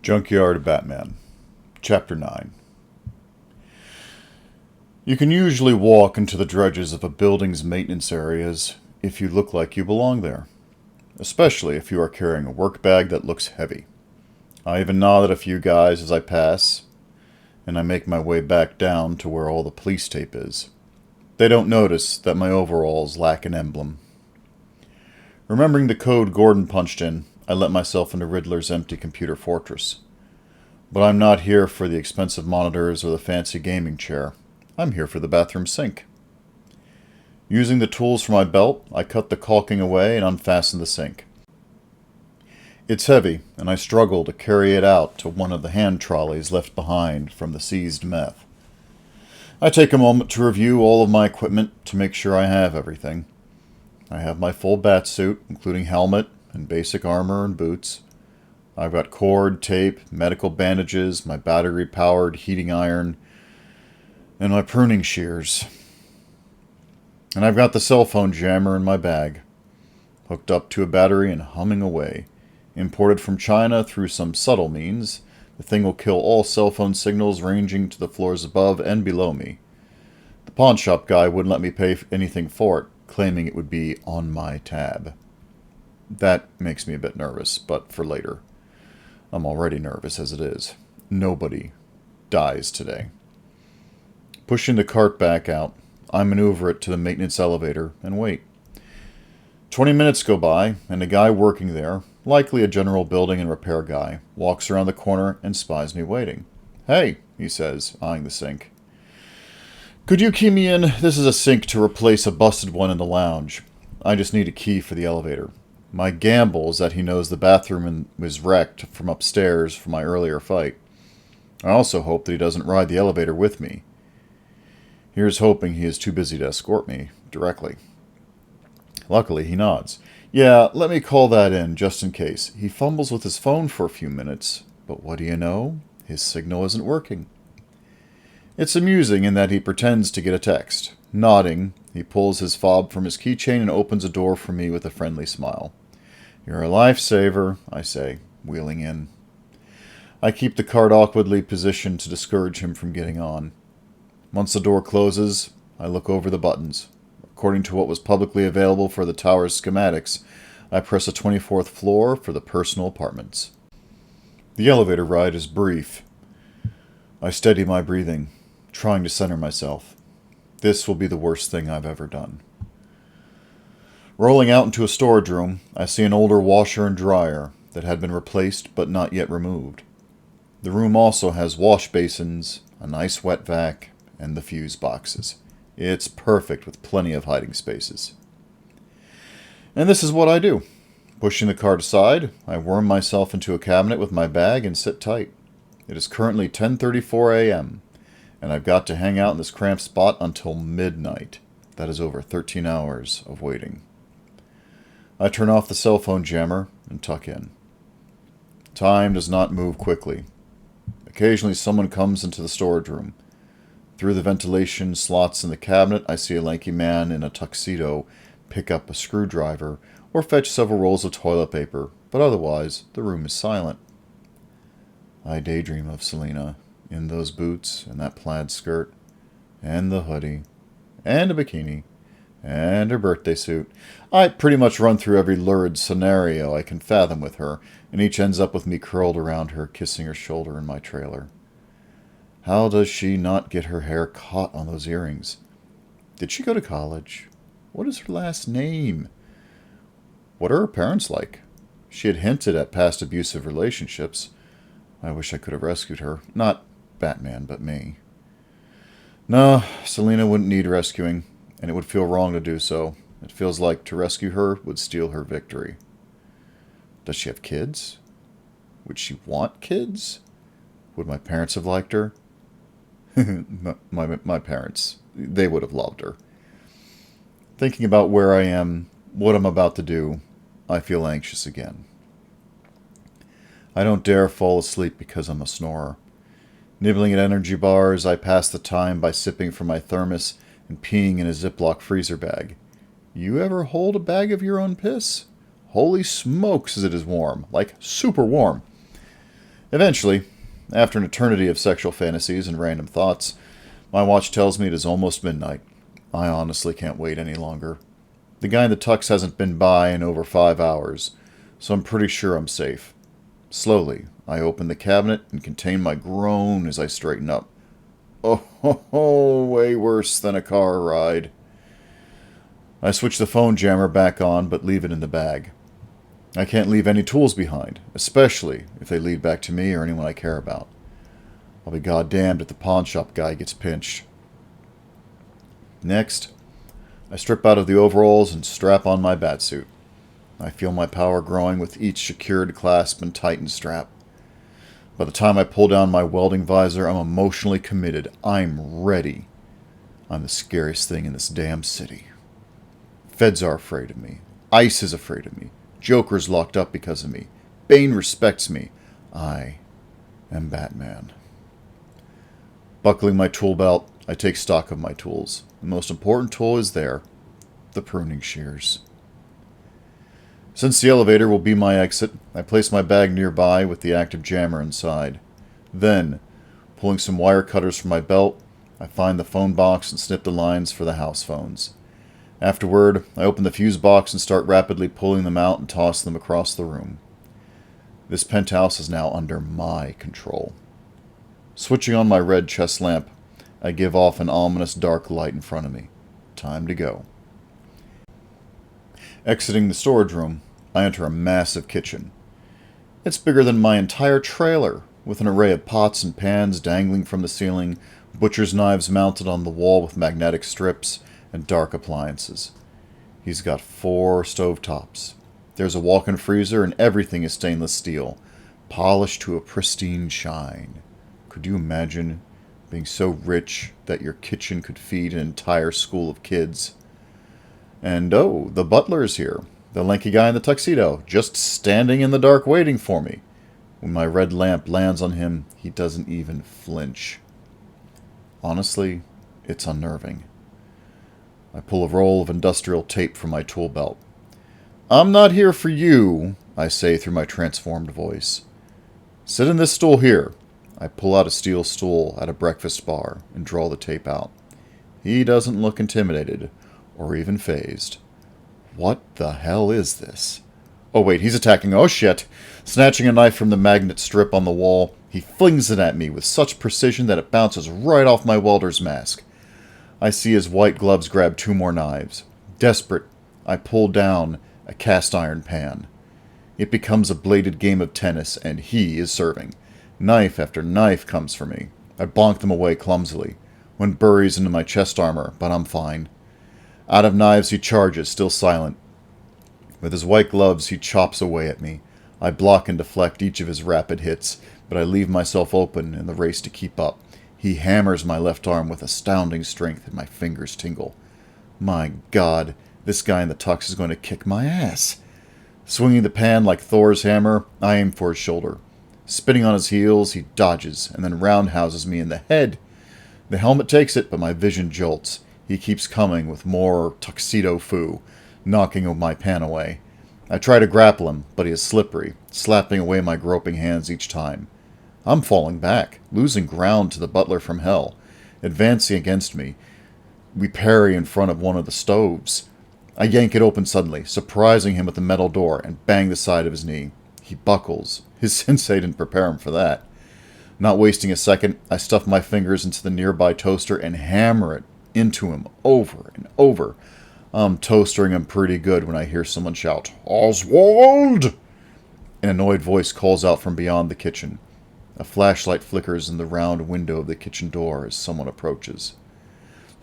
Junkyard Batman, Chapter 9. You can usually walk into the dredges of a building's maintenance areas if you look like you belong there, especially if you are carrying a work bag that looks heavy. I even nod at a few guys as I pass, and I make my way back down to where all the police tape is. They don't notice that my overalls lack an emblem. Remembering the code Gordon punched in, I let myself into Riddler's empty computer fortress. But I'm not here for the expensive monitors or the fancy gaming chair. I'm here for the bathroom sink. Using the tools from my belt, I cut the caulking away and unfasten the sink. It's heavy, and I struggle to carry it out to one of the hand trolleys left behind from the seized meth. I take a moment to review all of my equipment to make sure I have everything. I have my full bat suit, including helmet and basic armor and boots. I've got cord, tape, medical bandages, my battery-powered heating iron, and my pruning shears. And I've got the cell phone jammer in my bag, hooked up to a battery and humming away. Imported from China through some subtle means, the thing will kill all cell phone signals ranging to the floors above and below me. The pawn shop guy wouldn't let me pay anything for it, claiming it would be on my tab. That makes me a bit nervous, but for later. I'm already nervous as it is. Nobody dies today. Pushing the cart back out, I maneuver it to the maintenance elevator and wait. 20 minutes go by, and a guy working there, likely a general building and repair guy, walks around the corner and spies me waiting. "Hey," he says, eyeing the sink. "Could you key me in? This is a sink to replace a busted one in the lounge. I just need a key for the elevator." My gamble is that he knows the bathroom was wrecked from upstairs from my earlier fight. I also hope that he doesn't ride the elevator with me. Here's hoping he is too busy to escort me directly. Luckily, he nods. "Yeah, let me call that in, just in case." He fumbles with his phone for a few minutes, but what do you know? His signal isn't working. It's amusing in that he pretends to get a text. Nodding, he pulls his fob from his keychain and opens a door for me with a friendly smile. "You're a lifesaver," I say, wheeling in. I keep the cart awkwardly positioned to discourage him from getting on. Once the door closes, I look over the buttons. According to what was publicly available for the tower's schematics, I press a 24th floor for the personal apartments. The elevator ride is brief. I steady my breathing, trying to center myself. This will be the worst thing I've ever done. Rolling out into a storage room, I see an older washer and dryer that had been replaced but not yet removed. The room also has wash basins, a nice wet vac, and the fuse boxes. It's perfect with plenty of hiding spaces. And this is what I do. Pushing the cart aside, I worm myself into a cabinet with my bag and sit tight. It is currently 10:34 a.m., and I've got to hang out in this cramped spot until midnight. That is over 13 hours of waiting. I turn off the cell phone jammer and tuck in. Time does not move quickly. Occasionally someone comes into the storage room. Through the ventilation slots in the cabinet, I see a lanky man in a tuxedo pick up a screwdriver or fetch several rolls of toilet paper, but otherwise the room is silent. I daydream of Selina in those boots and that plaid skirt, and the hoodie, and a bikini, and her birthday suit. I pretty much run through every lurid scenario I can fathom with her, and each ends up with me curled around her, kissing her shoulder in my trailer. How does she not get her hair caught on those earrings? Did she go to college? What is her last name? What are her parents like? She had hinted at past abusive relationships. I wish I could have rescued her. Not Batman, but me. No, Selina wouldn't need rescuing, and it would feel wrong to do so. It feels like to rescue her would steal her victory. Does she have kids? Would she want kids? Would my parents have liked her? my parents. They would have loved her. Thinking about where I am, what I'm about to do, I feel anxious again. I don't dare fall asleep because I'm a snorer. Nibbling at energy bars, I pass the time by sipping from my thermos and peeing in a Ziploc freezer bag. You ever hold a bag of your own piss? Holy smokes, it is warm. Like, super warm. Eventually, after an eternity of sexual fantasies and random thoughts, my watch tells me it is almost midnight. I honestly can't wait any longer. The guy in the tux hasn't been by in over 5 hours, so I'm pretty sure I'm safe. Slowly, I open the cabinet and contain my groan as I straighten up. Oh, way worse than a car ride. I switch the phone jammer back on, but leave it in the bag. I can't leave any tools behind, especially if they lead back to me or anyone I care about. I'll be goddamned if the pawn shop guy gets pinched. Next, I strip out of the overalls and strap on my batsuit. I feel my power growing with each secured clasp and tightened strap. By the time I pull down my welding visor, I'm emotionally committed. I'm ready. I'm the scariest thing in this damn city. Feds are afraid of me. ICE is afraid of me. Joker's locked up because of me. Bane respects me. I am Batman. Buckling my tool belt, I take stock of my tools. The most important tool is there, the pruning shears. Since the elevator will be my exit, I place my bag nearby with the active jammer inside. Then, pulling some wire cutters from my belt, I find the phone box and snip the lines for the house phones. Afterward, I open the fuse box and start rapidly pulling them out and toss them across the room. This penthouse is now under my control. Switching on my red chest lamp, I give off an ominous dark light in front of me. Time to go. Exiting the storage room, I enter a massive kitchen. It's bigger than my entire trailer, with an array of pots and pans dangling from the ceiling, butcher's knives mounted on the wall with magnetic strips, and dark appliances. He's got 4 stovetops. There's a walk-in freezer, and everything is stainless steel, polished to a pristine shine. Could you imagine being so rich that your kitchen could feed an entire school of kids? And oh, the butler is here. The lanky guy in the tuxedo, just standing in the dark waiting for me. When my red lamp lands on him, he doesn't even flinch. Honestly, it's unnerving. I pull a roll of industrial tape from my tool belt. "I'm not here for you," I say through my transformed voice. "Sit in this stool here." I pull out a steel stool at a breakfast bar and draw the tape out. He doesn't look intimidated or even fazed. What the hell is this? Oh wait, he's attacking. Oh shit! Snatching a knife from the magnet strip on the wall, he flings it at me with such precision that it bounces right off my welder's mask. I see his white gloves grab 2 more knives. Desperate, I pull down a cast iron pan. It becomes a bladed game of tennis, and he is serving. Knife after knife comes for me. I bonk them away clumsily. One buries into my chest armor, but I'm fine. Out of knives he charges, still silent. With his white gloves he chops away at me. I block and deflect each of his rapid hits, but I leave myself open in the race to keep up. He hammers my left arm with astounding strength, and my fingers tingle. My God, this guy in the tux is going to kick my ass. Swinging the pan like Thor's hammer, I aim for his shoulder. Spinning on his heels, he dodges, and then roundhouses me in the head. The helmet takes it, but my vision jolts. He keeps coming with more tuxedo foo, knocking my pan away. I try to grapple him, but he is slippery, slapping away my groping hands each time. I'm falling back, losing ground to the butler from hell. Advancing against me, we parry in front of one of the stoves. I yank it open suddenly, surprising him with the metal door, and bang the side of his knee. He buckles. His sensei didn't prepare him for that. Not wasting a second, I stuff my fingers into the nearby toaster and hammer it into him over and over. I'm toastering him pretty good when I hear someone shout, "Oswald!" An annoyed voice calls out from beyond the kitchen. A flashlight flickers in the round window of the kitchen door as someone approaches.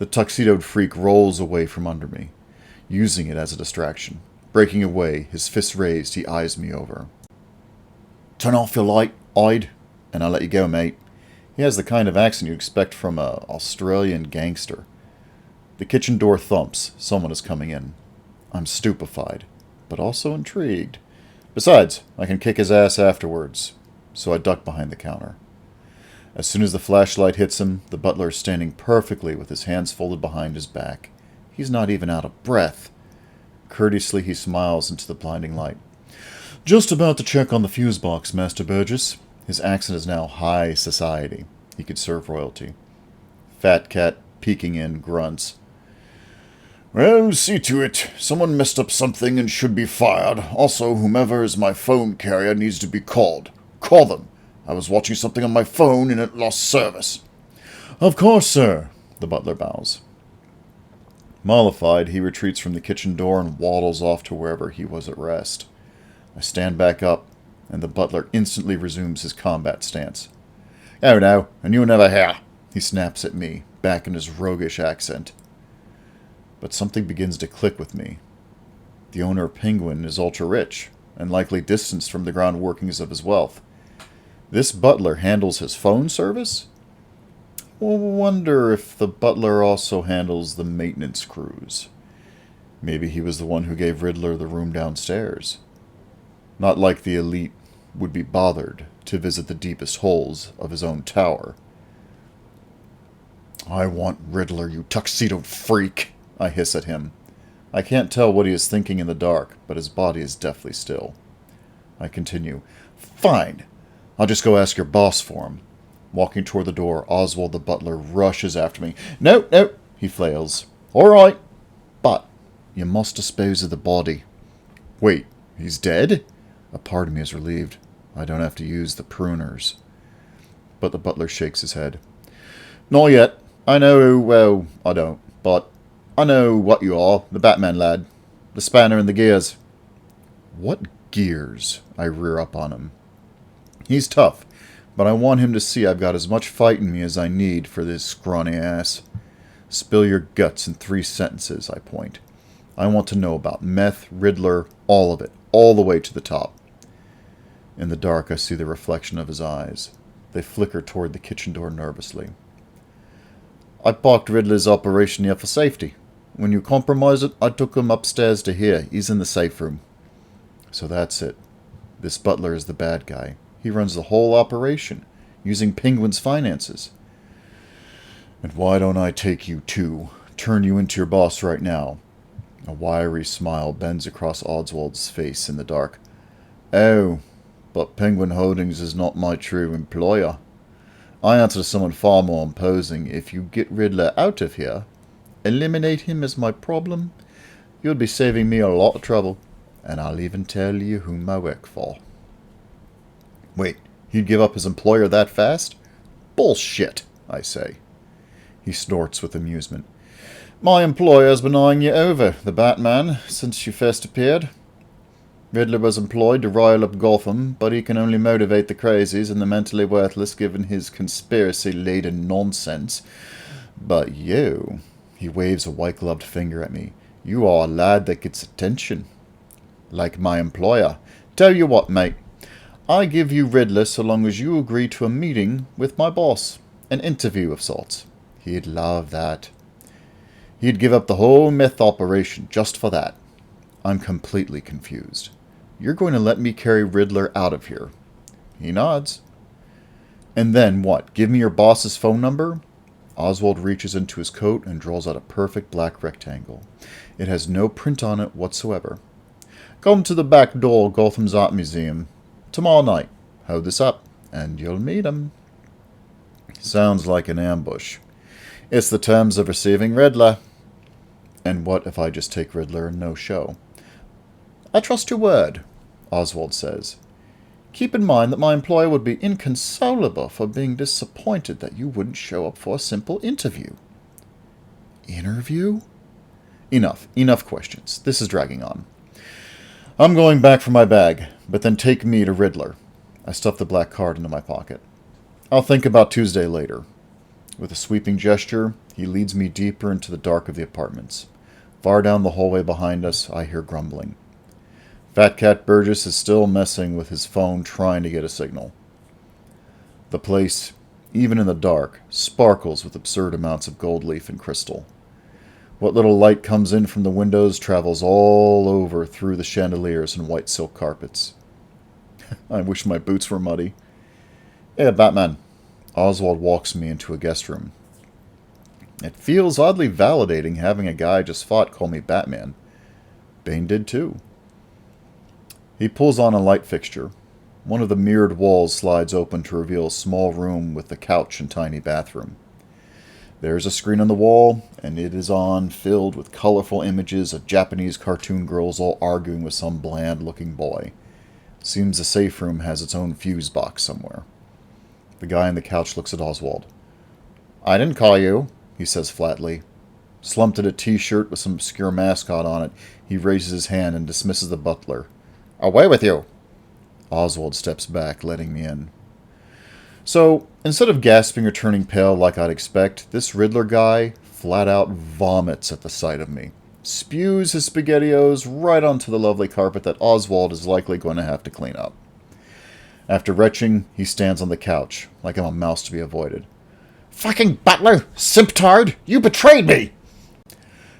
The tuxedoed freak rolls away from under me, using it as a distraction. Breaking away, his fist raised, he eyes me over. "Turn off your light, Ide, and I'll let you go, mate." He has the kind of accent you expect from a Australian gangster. The kitchen door thumps. Someone is coming in. I'm stupefied, but also intrigued. Besides, I can kick his ass afterwards, so I duck behind the counter. As soon as the flashlight hits him, the butler is standing perfectly with his hands folded behind his back. He's not even out of breath. Courteously, he smiles into the blinding light. "Just about to check on the fuse box, Master Burgess. His accent is now high society. He could serve royalty. Fat Cat, peeking in, grunts. Well, see to it. Someone messed up something and should be fired. Also, whomever is my phone carrier needs to be called. Call them. I was watching something on my phone and it lost service. Of course, sir. The butler bows. Mollified, he retreats from the kitchen door and waddles off to wherever he was at rest. I stand back up, and the butler instantly resumes his combat stance. Oh no, and you never hear, he snaps at me, back in his roguish accent. But something begins to click with me. The owner of Penguin is ultra-rich, and likely distanced from the ground workings of his wealth. This butler handles his phone service? Wonder if the butler also handles the maintenance crews. Maybe he was the one who gave Riddler the room downstairs. Not like the elite would be bothered to visit the deepest holes of his own tower. I want Riddler, you tuxedoed freak, I hiss at him. I can't tell what he is thinking in the dark, but his body is deathly still. I continue. Fine. I'll just go ask your boss for him. Walking toward the door, Oswald the butler rushes after me. No, no, he flails. All right, but you must dispose of the body. Wait, he's dead? A part of me is relieved. I don't have to use the pruners. But the butler shakes his head. Not yet. I know, well, I don't, but I know what you are, the Batman lad. The spanner in the gears. What gears? I rear up on him. He's tough, but I want him to see I've got as much fight in me as I need for this scrawny ass. Spill your guts in 3 sentences, I point. I want to know about meth, Riddler, all of it, all the way to the top. In the dark, I see the reflection of his eyes. They flicker toward the kitchen door nervously. I parked Riddler's operation here for safety. When you compromised it, I took him upstairs to here. He's in the safe room. So that's it. This butler is the bad guy. He runs the whole operation, using Penguin's finances. And why don't I take you too? Turn you into your boss right now. A wiry smile bends across Oswald's face in the dark. Oh, but Penguin Holdings is not my true employer. I answer to someone far more imposing. If you get Riddler out of here, eliminate him as my problem, you'll be saving me a lot of trouble. And I'll even tell you whom I work for. Wait, he'd give up his employer that fast? Bullshit, I say. He snorts with amusement. My employer's been eyeing you over, the Batman, since you first appeared. Riddler was employed to rile up Gotham, but he can only motivate the crazies and the mentally worthless given his conspiracy-laden nonsense. But you, he waves a white-gloved finger at me, you are a lad that gets attention. Like my employer. Tell you what, mate. I give you Riddler so long as you agree to a meeting with my boss. An interview of sorts. He'd love that. He'd give up the whole meth operation just for that. I'm completely confused. You're going to let me carry Riddler out of here. He nods. And then what? Give me your boss's phone number? Oswald reaches into his coat and draws out a perfect black rectangle. It has no print on it whatsoever. Come to the back door, Gotham's Art Museum. Tomorrow night. Hold this up, and you'll meet him. Sounds like an ambush. It's the terms of receiving Riddler. And what if I just take Riddler and no show? I trust your word, Oswald says. Keep in mind that my employer would be inconsolable for being disappointed that you wouldn't show up for a simple interview. Interview? Enough questions. This is dragging on. I'm going back for my bag, but then take me to Riddler. I stuff the black card into my pocket. I'll think about Tuesday later. With a sweeping gesture, he leads me deeper into the dark of the apartments. Far down the hallway behind us, I hear grumbling. Fat Cat Burgess is still messing with his phone trying to get a signal. The place, even in the dark, sparkles with absurd amounts of gold leaf and crystal. What little light comes in from the windows travels all over through the chandeliers and white silk carpets. I wish my boots were muddy. Yeah, Batman. Oswald walks me into a guest room. It feels oddly validating having a guy I just fought call me Batman. Bane did too. He pulls on a light fixture. One of the mirrored walls slides open to reveal a small room with a couch and tiny bathroom. There's a screen on the wall, and it is on, filled with colorful images of Japanese cartoon girls all arguing with some bland-looking boy. Seems the safe room has its own fuse box somewhere. The guy on the couch looks at Oswald. "I didn't call you," he says flatly. Slumped in a t-shirt with some obscure mascot on it, he raises his hand and dismisses the butler. "Away with you!" Oswald steps back, letting me in. So, instead of gasping or turning pale like I'd expect, this Riddler guy flat out vomits at the sight of me. Spews his SpaghettiOs right onto the lovely carpet that Oswald is likely going to have to clean up. After retching, he stands on the couch, like I'm a mouse to be avoided. "Fucking butler! Simptard! You betrayed me!"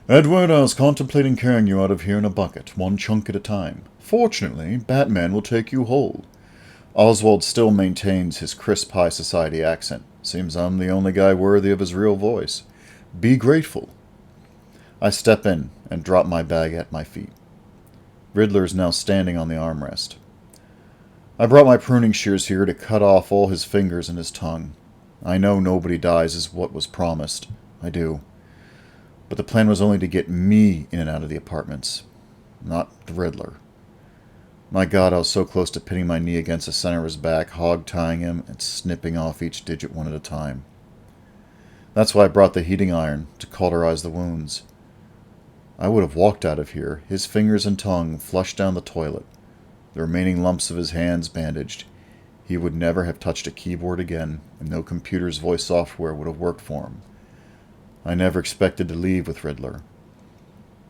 "Edward, I was contemplating carrying you out of here in a bucket, one chunk at a time. Fortunately, Batman will take you whole." Oswald still maintains his crisp high society accent. Seems I'm the only guy worthy of his real voice. "Be grateful." I step in and drop my bag at my feet. Riddler is now standing on the armrest. I brought my pruning shears here to cut off all his fingers and his tongue. I know nobody dies is what was promised. I do. But the plan was only to get me in and out of the apartments, not the Riddler. My God, I was so close to pinning my knee against the center of his back, hog-tying him, and snipping off each digit one at a time. That's why I brought the heating iron, to cauterize the wounds. I would have walked out of here, his fingers and tongue flushed down the toilet, the remaining lumps of his hands bandaged. He would never have touched a keyboard again, and no computer's voice software would have worked for him. I never expected to leave with Riddler.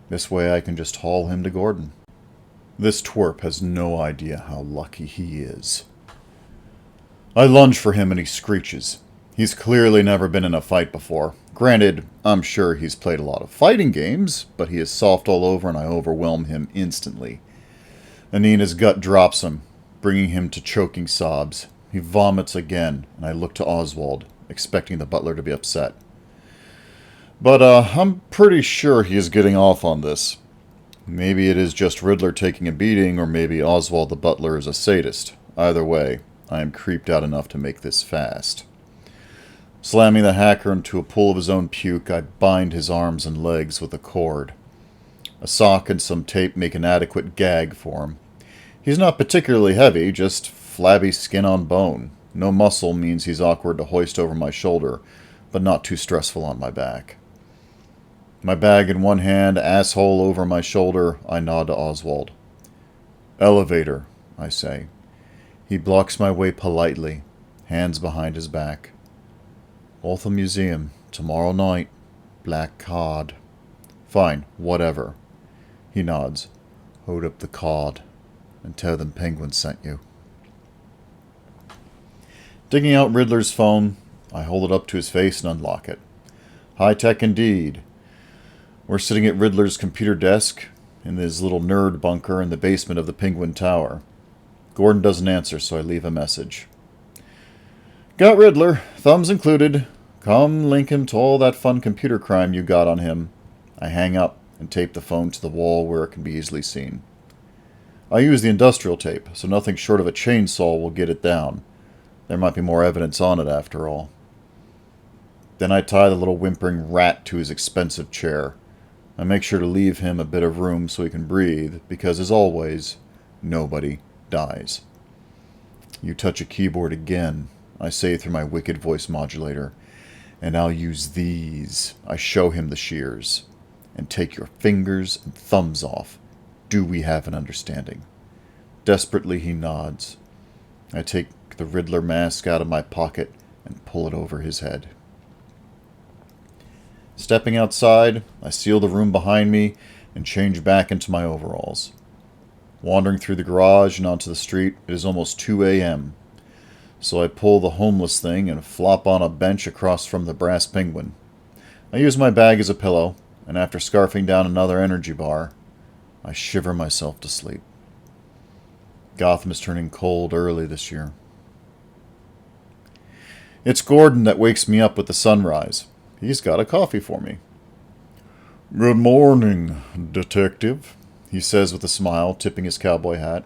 This way I can just haul him to Gordon. This twerp has no idea how lucky he is. I lunge for him and he screeches. He's clearly never been in a fight before. Granted, I'm sure he's played a lot of fighting games, but he is soft all over and I overwhelm him instantly. A knee in his gut drops him, bringing him to choking sobs. He vomits again, and I look to Oswald, expecting the butler to be upset. But I'm pretty sure he is getting off on this. Maybe it is just Riddler taking a beating, or maybe Oswald the butler is a sadist. Either way, I am creeped out enough to make this fast. Slamming the hacker into a pool of his own puke, I bind his arms and legs with a cord. A sock and some tape make an adequate gag for him. He's not particularly heavy, just flabby skin on bone. No muscle means he's awkward to hoist over my shoulder, but not too stressful on my back. My bag in one hand, asshole over my shoulder, I nod to Oswald. "Elevator," I say. He blocks my way politely, hands behind his back. "Gotham Museum, tomorrow night. Black card." "Fine, whatever." He nods. "Hold up the card and tell them Penguin sent you." Digging out Riddler's phone, I hold it up to his face and unlock it. High tech indeed. We're sitting at Riddler's computer desk in his little nerd bunker in the basement of the Penguin Tower. Gordon doesn't answer, so I leave a message. "Got Riddler, thumbs included. Come link him to all that fun computer crime you got on him." I hang up and tape the phone to the wall where it can be easily seen. I use the industrial tape, so nothing short of a chainsaw will get it down. There might be more evidence on it after all. Then I tie the little whimpering rat to his expensive chair. I make sure to leave him a bit of room so he can breathe, because as always, nobody dies. "You touch a keyboard again," I say through my wicked voice modulator, "and I'll use these." I show him the shears. "And take your fingers and thumbs off. Do we have an understanding?" Desperately he nods. I take the Riddler mask out of my pocket and pull it over his head. Stepping outside, I seal the room behind me and change back into my overalls. Wandering through the garage and onto the street, it is almost 2 a.m. So I pull the homeless thing and flop on a bench across from the brass penguin. I use my bag as a pillow, and after scarfing down another energy bar, I shiver myself to sleep. Gotham is turning cold early this year. It's Gordon that wakes me up with the sunrise. He's got a coffee for me. "Good morning, detective," he says with a smile, tipping his cowboy hat.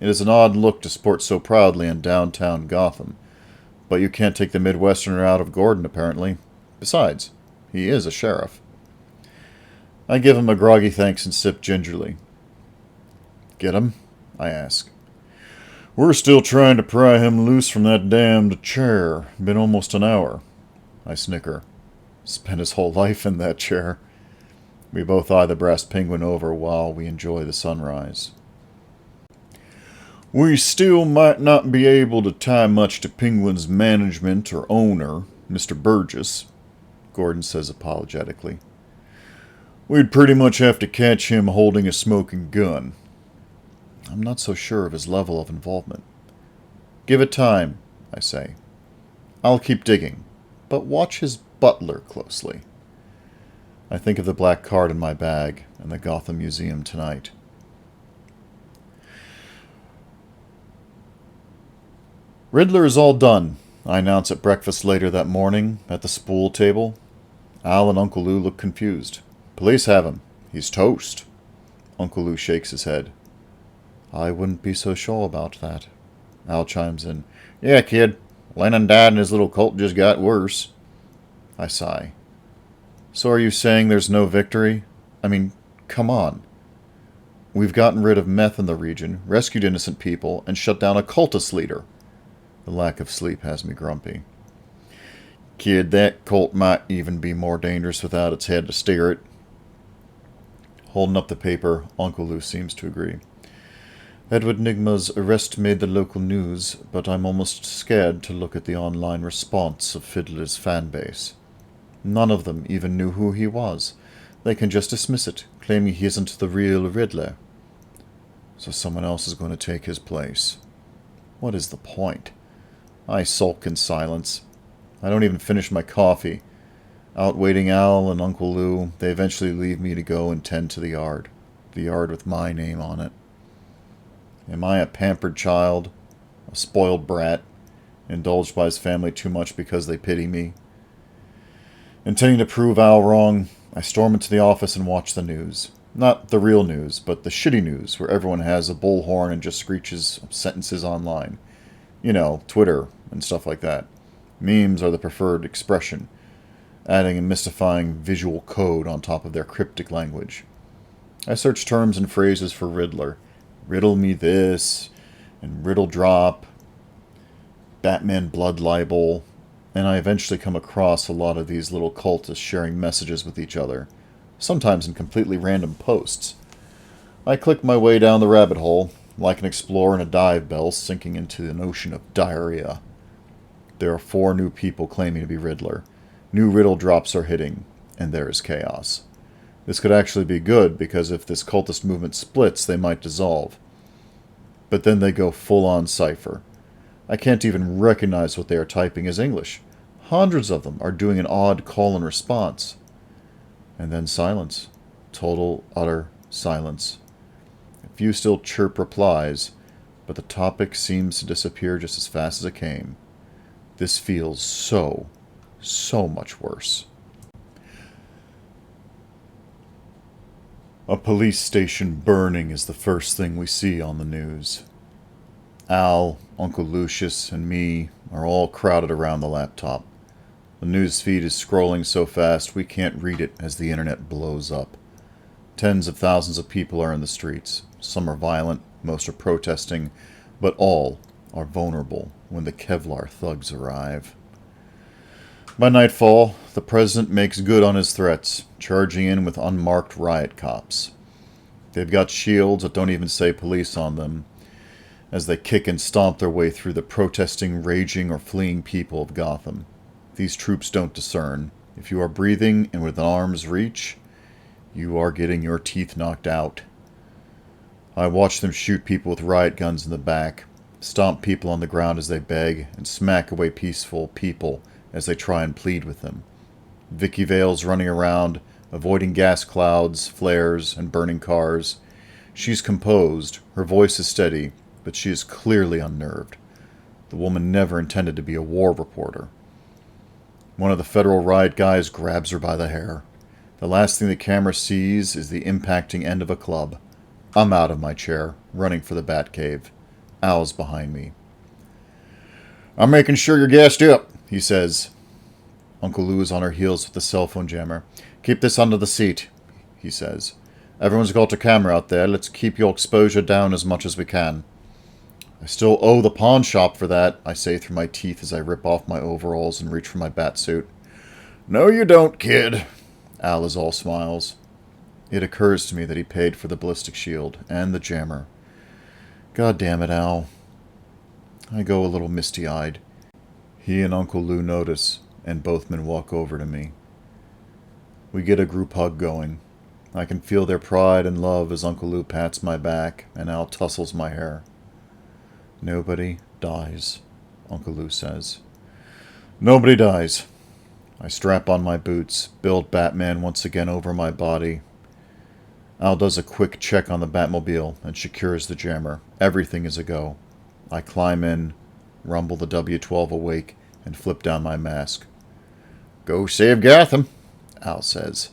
It is an odd look to sport so proudly in downtown Gotham, but you can't take the Midwesterner out of Gordon, apparently. Besides, he is a sheriff. I give him a groggy thanks and sip gingerly. Get him? I ask. We're still trying to pry him loose from that damned chair. Been almost an hour. I snicker. Spent his whole life in that chair. We both eye the brass penguin over while we enjoy the sunrise. We still might not be able to tie much to Penguin's management or owner, Mr. Burgess, Gordon says apologetically. We'd pretty much have to catch him holding a smoking gun. I'm not so sure of his level of involvement. Give it time, I say. I'll keep digging, but watch his butler closely. I think of the black card in my bag and the Gotham Museum tonight. Riddler is all done, I announce at breakfast later that morning at the spool table. Al and Uncle Lou look confused. Police have him. He's toast. Uncle Lou shakes his head. I wouldn't be so sure about that. Al chimes in. Yeah, kid. Lennon died and his little cult just got worse. I sigh. So are you saying there's no victory? I mean, come on. We've gotten rid of meth in the region, rescued innocent people, and shut down a cultist leader. The lack of sleep has me grumpy. Kid, that cult might even be more dangerous without its head to steer it. Holding up the paper, Uncle Lou seems to agree. Edward Nigma's arrest made the local news, but I'm almost scared to look at the online response of Fiddler's fan base. None of them even knew who he was. They can just dismiss it, claiming he isn't the real Riddler. So someone else is going to take his place. What is the point? I sulk in silence. I don't even finish my coffee. Out waiting Al and Uncle Lou, they eventually leave me to go and tend to the yard with my name on it. Am I a pampered child, a spoiled brat, indulged by his family too much because they pity me? Intending to prove Al wrong, I storm into the office and watch the news. Not the real news, but the shitty news, where everyone has a bullhorn and just screeches sentences online. You know, Twitter and stuff like that. Memes are the preferred expression, adding a mystifying visual code on top of their cryptic language. I search terms and phrases for Riddler. Riddle me this, and riddle drop, Batman blood libel, and I eventually come across a lot of these little cultists sharing messages with each other, sometimes in completely random posts. I click my way down the rabbit hole, like an explorer in a dive bell sinking into an ocean of diarrhea. There are 4 new people claiming to be Riddler. New riddle drops are hitting, and there is chaos. This could actually be good, because if this cultist movement splits, they might dissolve. But then they go full-on cipher. I can't even recognize what they are typing as English. Hundreds of them are doing an odd call and response. And then silence. Total, utter silence. A few still chirp replies, but the topic seems to disappear just as fast as it came. This feels so much worse. A police station burning is the first thing we see on the news. Al, Uncle Lucius, and me are all crowded around the laptop. The news feed is scrolling so fast we can't read it as the internet blows up. Tens of thousands of people are in the streets. Some are violent, most are protesting, but all are vulnerable when the Kevlar thugs arrive. By nightfall, the president makes good on his threats, charging in with unmarked riot cops. They've got shields that don't even say police on them, as they kick and stomp their way through the protesting, raging, or fleeing people of Gotham. These troops don't discern. If you are breathing and within arm's reach, you are getting your teeth knocked out. I watch them shoot people with riot guns in the back, stomp people on the ground as they beg, and smack away peaceful people as they try and plead with them. Vicky Vale's running around, avoiding gas clouds, flares, and burning cars. She's composed, her voice is steady, but she is clearly unnerved. The woman never intended to be a war reporter. One of the federal riot guys grabs her by the hair. The last thing the camera sees is the impacting end of a club. I'm out of my chair, running for the Batcave. Al's behind me. I'm making sure you're gassed up, he says. Uncle Lou is on her heels with the cell phone jammer. Keep this under the seat, he says. Everyone's got a camera out there. Let's keep your exposure down as much as we can. I still owe the pawn shop for that, I say through my teeth as I rip off my overalls and reach for my bat suit. No, you don't, kid. Al is all smiles. It occurs to me that he paid for the ballistic shield and the jammer. God damn it, Al. I go a little misty-eyed. He and Uncle Lou notice, and both men walk over to me. We get a group hug going. I can feel their pride and love as Uncle Lou pats my back and Al tussles my hair. Nobody dies, Uncle Lou says. Nobody dies. I strap on my boots, build Batman once again over my body. Al does a quick check on the Batmobile and secures the jammer. Everything is a go. I climb in, rumble the W-12 awake, and flip down my mask. Go save Gotham, Al says.